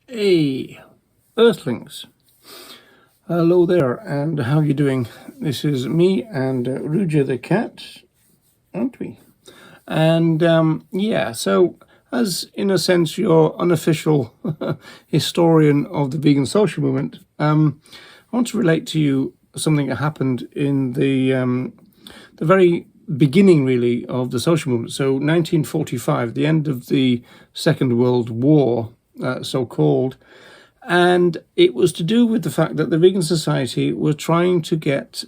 Hey, Earthlings. Hello there, and how are you doing? This is me and Ruja the cat, aren't we? And so as in a sense your unofficial historian of the vegan social movement, I want to relate to you something that happened in the very beginning, really, of the social movement. So 1945, the end of the Second World War, so-called, and it was to do with the fact that the Vegan Society were trying to get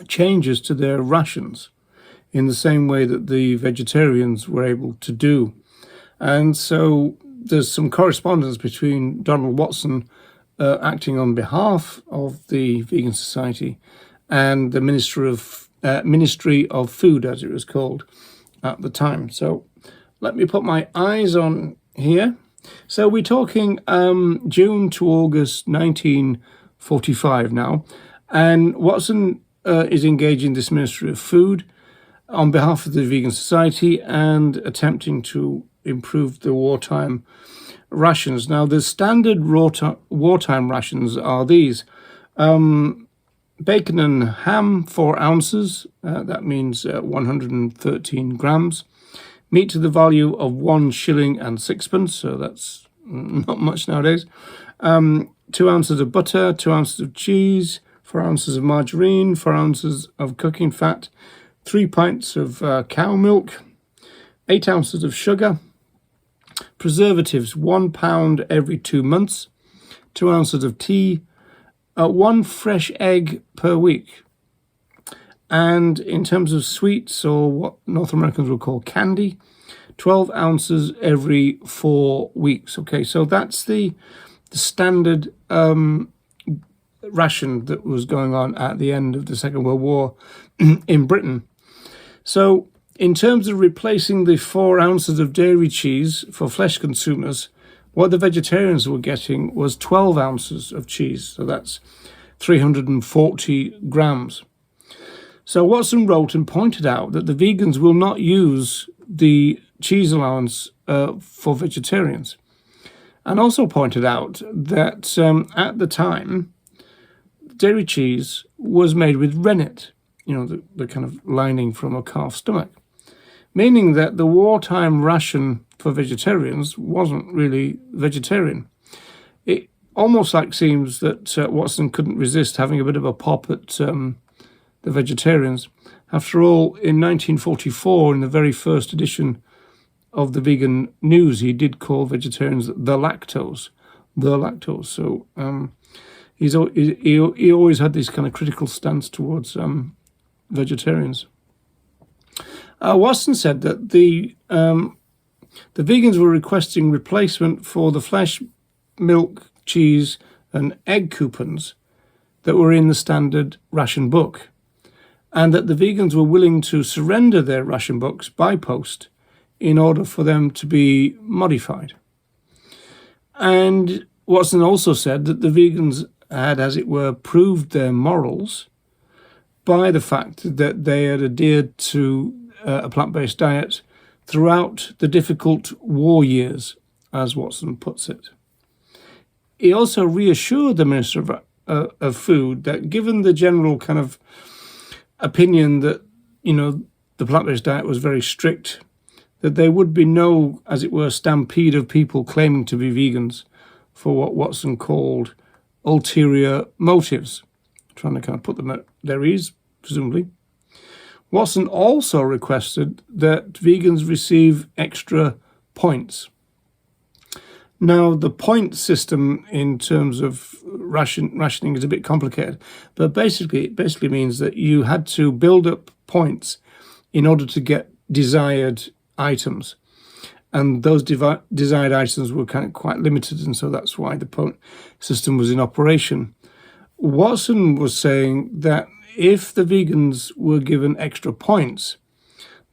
changes to their rations in the same way that the vegetarians were able to do. And so there's some correspondence between Donald Watson acting on behalf of the Vegan Society and the Ministry of Food, as it was called at the time. So let me put my eyes on here. So we're talking June to August 1945 now, and Watson is engaging this Ministry of Food on behalf of the Vegan Society and attempting to improve the wartime rations. Now, the standard wartime rations are these. Bacon and ham, 4 ounces, that means 113 grams. Meat to the value of 1 shilling and sixpence, so that's not much nowadays. 2 ounces of butter, 2 ounces of cheese, 4 ounces of margarine, 4 ounces of cooking fat, 3 pints of cow milk, 8 ounces of sugar, preservatives, 1 pound every 2 months, 2 ounces of tea, 1 fresh egg per week. And in terms of sweets, or what North Americans will call candy, 12 ounces every 4 weeks. Okay, so that's the standard ration that was going on at the end of the Second World War in Britain. So in terms of replacing the 4 ounces of dairy cheese for flesh consumers, what the vegetarians were getting was 12 ounces of cheese. So that's 340 grams. So Watson wrote and pointed out that the vegans will not use the cheese allowance for vegetarians, and also pointed out that at the time, dairy cheese was made with rennet, the kind of lining from a calf's stomach, meaning that the wartime ration for vegetarians wasn't really vegetarian. It almost seems that Watson couldn't resist having a bit of a pop at the vegetarians. After all, in 1944, in the very first edition of the Vegan News, he did call vegetarians the lactose. So he always had this kind of critical stance towards vegetarians. Watson said that the vegans were requesting replacement for the flesh, milk, cheese, and egg coupons that were in the standard ration book, and that the vegans were willing to surrender their ration books by post in order for them to be modified. And Watson also said that the vegans had, as it were, proved their morals by the fact that they had adhered to a plant-based diet throughout the difficult war years, as Watson puts it. He also reassured the Minister of Food that given the general kind of opinion that, the plant-based diet was very strict, that there would be no, as it were, stampede of people claiming to be vegans for what Watson called ulterior motives, trying to kind of put them at their ease, presumably. Watson also requested that vegans receive extra points. Now, the point system in terms of rationing is a bit complicated, but basically it basically means that you had to build up points in order to get desired items, and those desired items were kind of quite limited, and so that's why the point system was in operation. Watson was saying that if the vegans were given extra points,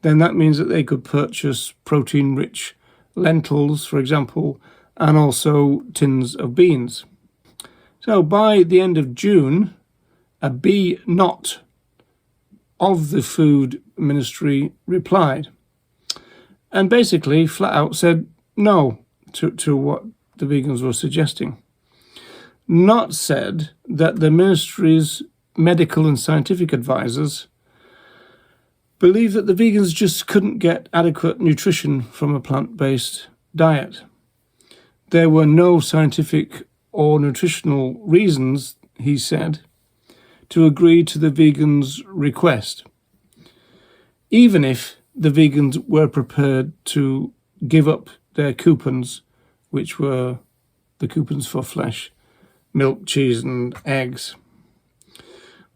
then that means that they could purchase protein-rich lentils, for example, and also tins of beans. So by the end of June, a B not of the Food Ministry replied, and basically flat out said no to what the vegans were suggesting. Not said that the ministry's medical and scientific advisors believe that the vegans just couldn't get adequate nutrition from a plant-based diet. There were no scientific or nutritional reasons, he said, to agree to the vegans' request, even if the vegans were prepared to give up their coupons, which were the coupons for flesh, milk, cheese and eggs.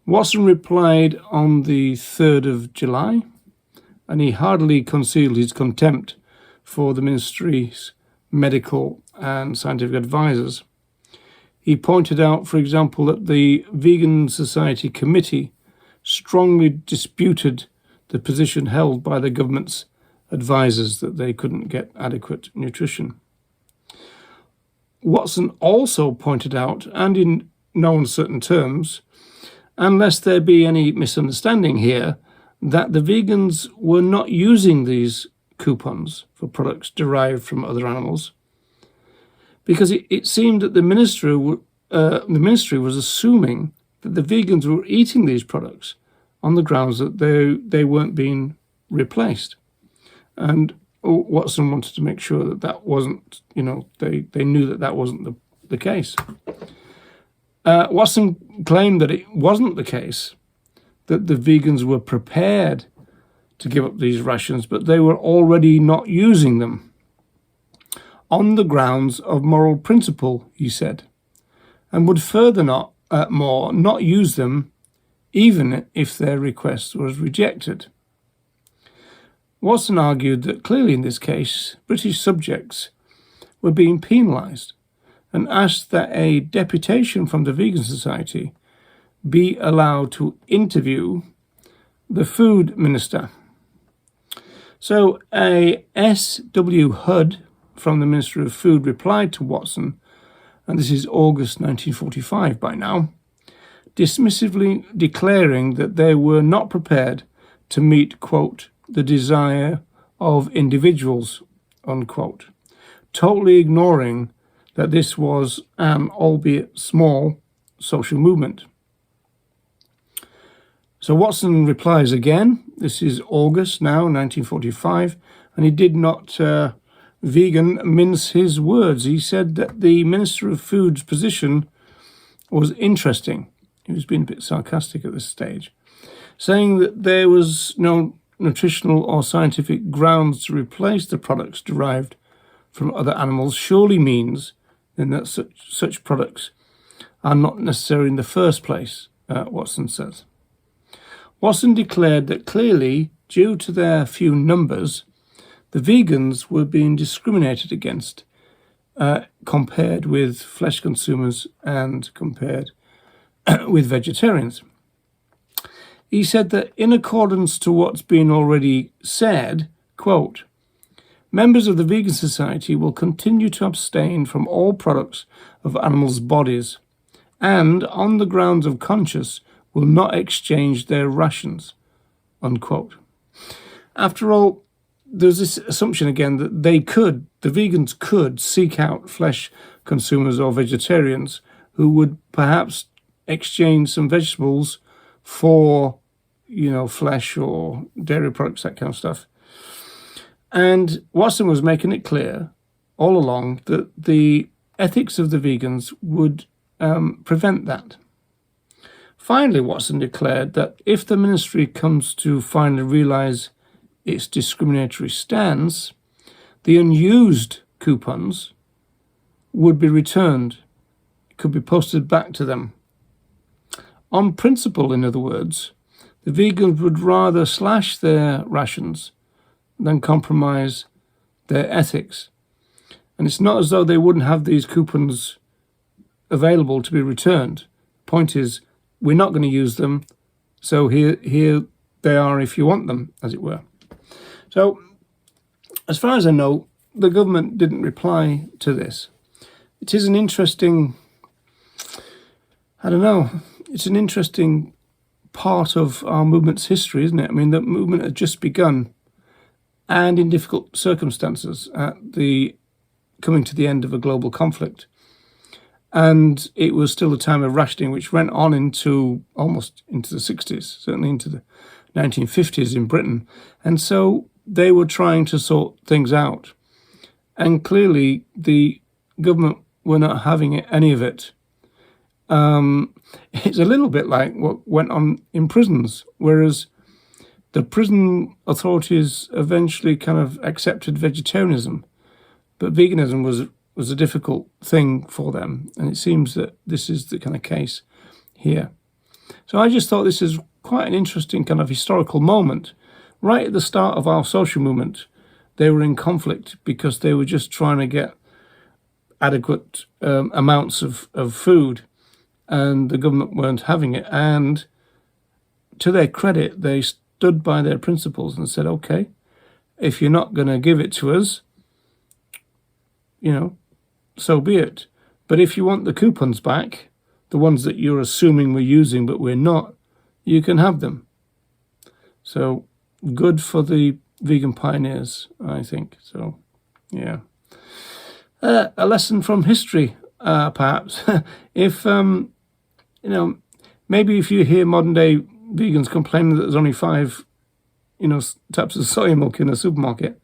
Watson replied on the 3rd of July, and he hardly concealed his contempt for the ministry's medical and scientific advisors. He pointed out, for example, that the Vegan Society Committee strongly disputed the position held by the government's advisors that they couldn't get adequate nutrition. Watson also pointed out, and in no uncertain terms, unless there be any misunderstanding here, that the vegans were not using these coupons for products derived from other animals, because it seemed that the ministry was assuming that the vegans were eating these products on the grounds that they weren't being replaced. And Watson wanted to make sure that that wasn't, they knew that that wasn't the case. Watson claimed that it wasn't the case, that the vegans were prepared to give up these rations, but they were already not using them on the grounds of moral principle, he said, and would further not use them even if their request was rejected. Watson argued that clearly in this case, British subjects were being penalised and asked that a deputation from the Vegan Society be allowed to interview the food minister. So a S.W. Hudd from the Ministry of Food replied to Watson, and this is August 1945 by now, dismissively declaring that they were not prepared to meet, quote, the desire of individuals, unquote, totally ignoring that this was an, albeit small, social movement. So Watson replies again, this is August now, 1945, and he did not vegan mince his words. He said that the Minister of Food's position was interesting. He was being a bit sarcastic at this stage, saying that there was no nutritional or scientific grounds to replace the products derived from other animals surely means then that such products are not necessary in the first place, Watson says. Watson declared that clearly, due to their few numbers, the vegans were being discriminated against compared with flesh consumers and compared with vegetarians. He said that in accordance to what's been already said, quote, members of the Vegan Society will continue to abstain from all products of animals' bodies and, on the grounds of conscience, will not exchange their rations, unquote. After all, there's this assumption again that the vegans could seek out flesh consumers or vegetarians who would perhaps exchange some vegetables for, flesh or dairy products, that kind of stuff. And Watson was making it clear all along that the ethics of the vegans would prevent that. Finally, Watson declared that if the ministry comes to finally realise its discriminatory stance, the unused coupons would be returned, could be posted back to them. On principle, in other words, the vegans would rather slash their rations than compromise their ethics. And it's not as though they wouldn't have these coupons available to be returned. Point is, we're not going to use them, so here they are if you want them, as it were. So, as far as I know, the government didn't reply to this. It is an interesting, it's an interesting part of our movement's history, isn't it? I mean, the movement had just begun, and in difficult circumstances at the coming to the end of a global conflict. And it was still a time of rationing, which went on into almost into the 60s, certainly into the 1950s in Britain. And so they were trying to sort things out. And clearly the government were not having any of it. It's a little bit like what went on in prisons, whereas the prison authorities eventually kind of accepted vegetarianism, but veganism was a difficult thing for them, and it seems that this is the kind of case here. So I just thought this is quite an interesting kind of historical moment. Right at the start of our social movement, they were in conflict because they were just trying to get adequate amounts of food, and the government weren't having it. And to their credit, they stood by their principles and said, okay, if you're not going to give it to us, so be it. But if you want the coupons back, the ones that you're assuming we're using but we're not, you can have them. So good for the vegan pioneers, I think. So, yeah. A lesson from history, perhaps. If, maybe if you hear modern day vegans complaining that there's only 5, types of soy milk in a supermarket,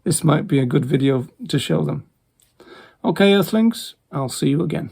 this might be a good video to show them. Okay, Earthlings, I'll see you again.